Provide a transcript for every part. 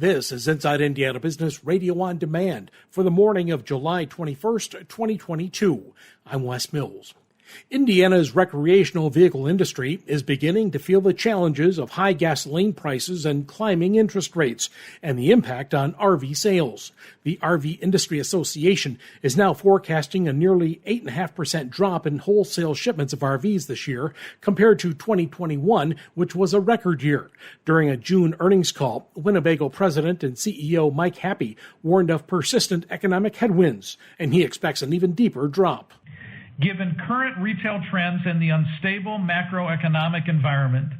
This is Inside Indiana Business Radio on Demand for the morning of July 21st, 2022. I'm Wes Mills. Indiana's recreational vehicle industry is beginning to feel the challenges of high gasoline prices and climbing interest rates and the impact on RV sales. The RV Industry Association is now forecasting a nearly 8.5% drop in wholesale shipments of RVs this year compared to 2021, which was a record year. During a June earnings call, Winnebago President and CEO Mike Happy warned of persistent economic headwinds, and he expects an even deeper drop. Given current retail trends and the unstable macroeconomic environment,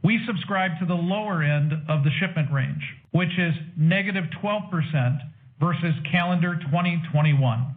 we subscribe to the lower end of the shipment range, which is negative 12% versus calendar 2021.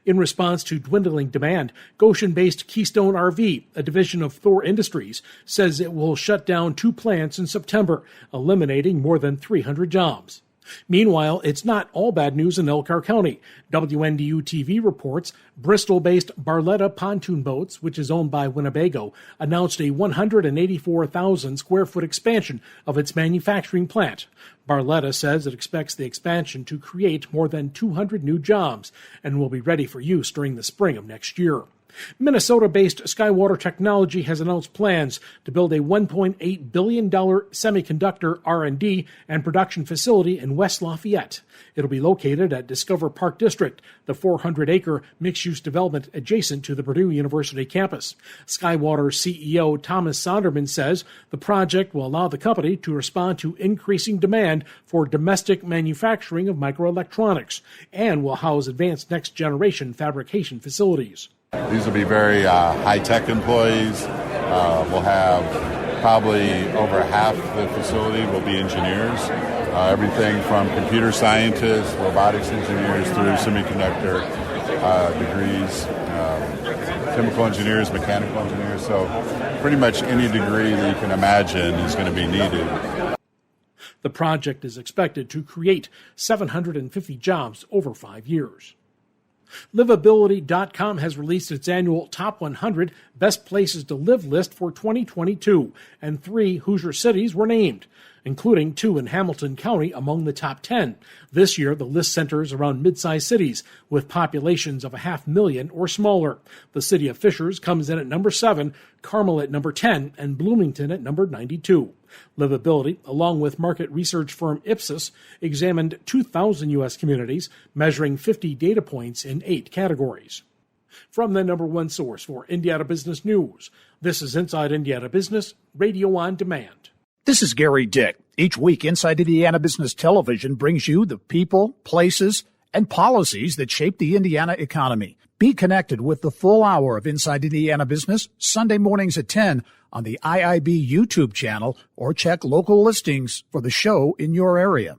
In response to dwindling demand, Goshen-based Keystone RV, a division of Thor Industries, says it will shut down 2 plants in September, eliminating more than 300 jobs. Meanwhile, it's not all bad news in Elkhart County. WNDU-TV reports Bristol-based Barletta Pontoon Boats, which is owned by Winnebago, announced a 184,000 square foot expansion of its manufacturing plant. Barletta says it expects the expansion to create more than 200 new jobs and will be ready for use during the spring of next year. Minnesota-based Skywater Technology has announced plans to build a $1.8 billion semiconductor R&D and production facility in West Lafayette. It'll be located at Discover Park District, the 400-acre mixed-use development adjacent to the Purdue University campus. Skywater CEO Thomas Sonderman says the project will allow the company to respond to increasing demand for domestic manufacturing of microelectronics and will house advanced next-generation fabrication facilities. These will be very high-tech employees. We'll have probably over half the facility will be engineers. Everything from computer scientists, robotics engineers, through semiconductor degrees, chemical engineers, mechanical engineers. So pretty much any degree that you can imagine is going to be needed. The project is expected to create 750 jobs over 5 years. Livability.com has released its annual Top 100 Best Places to Live list for 2022, and 3 Hoosier cities were named, including 2 in Hamilton County among the top 10. This year, the list centers around mid-sized cities with populations of 500,000 or smaller. The city of Fishers comes in at number 7, Carmel at number 10, and Bloomington at number 92. Livability, along with market research firm Ipsos, examined 2,000 U.S. communities, measuring 50 data points in 8 categories. From the number one source for Indiana business news, this is Inside Indiana Business, Radio on Demand. This is Gary Dick. Each week, Inside Indiana Business Television brings you the people, places, and policies that shape the Indiana economy. Be connected with the full hour of Inside Indiana Business, Sunday mornings at 10 on the IIB YouTube channel, or check local listings for the show in your area.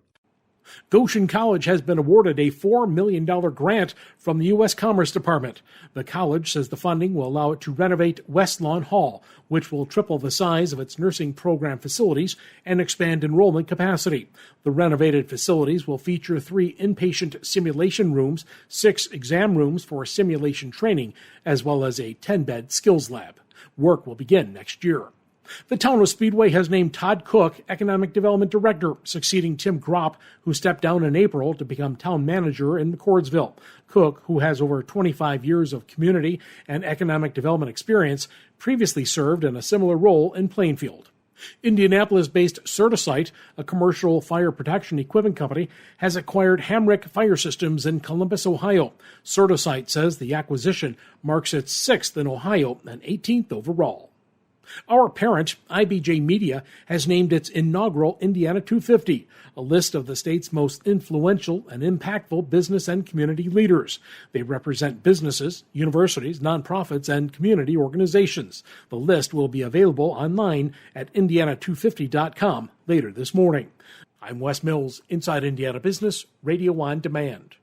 Goshen College has been awarded a $4 million grant from the U.S. Commerce Department. The college says the funding will allow it to renovate West Lawn Hall, which will triple the size of its nursing program facilities and expand enrollment capacity. The renovated facilities will feature 3 inpatient simulation rooms, 6 exam rooms for simulation training, as well as a 10-bed skills lab. Work will begin next year. The town of Speedway has named Todd Cook Economic Development Director, succeeding Tim Gropp, who stepped down in April to become town manager in McCordsville. Cook, who has over 25 years of community and economic development experience, previously served in a similar role in Plainfield. Indianapolis-based Certasite, a commercial fire protection equipment company, has acquired Hamrick Fire Systems in Columbus, Ohio. Certasite says the acquisition marks its 6th in Ohio and 18th overall. Our parent, IBJ Media, has named its inaugural Indiana 250, a list of the state's most influential and impactful business and community leaders. They represent businesses, universities, nonprofits, and community organizations. The list will be available online at indiana250.com later this morning. I'm Wes Mills, Inside Indiana Business, Radio on Demand.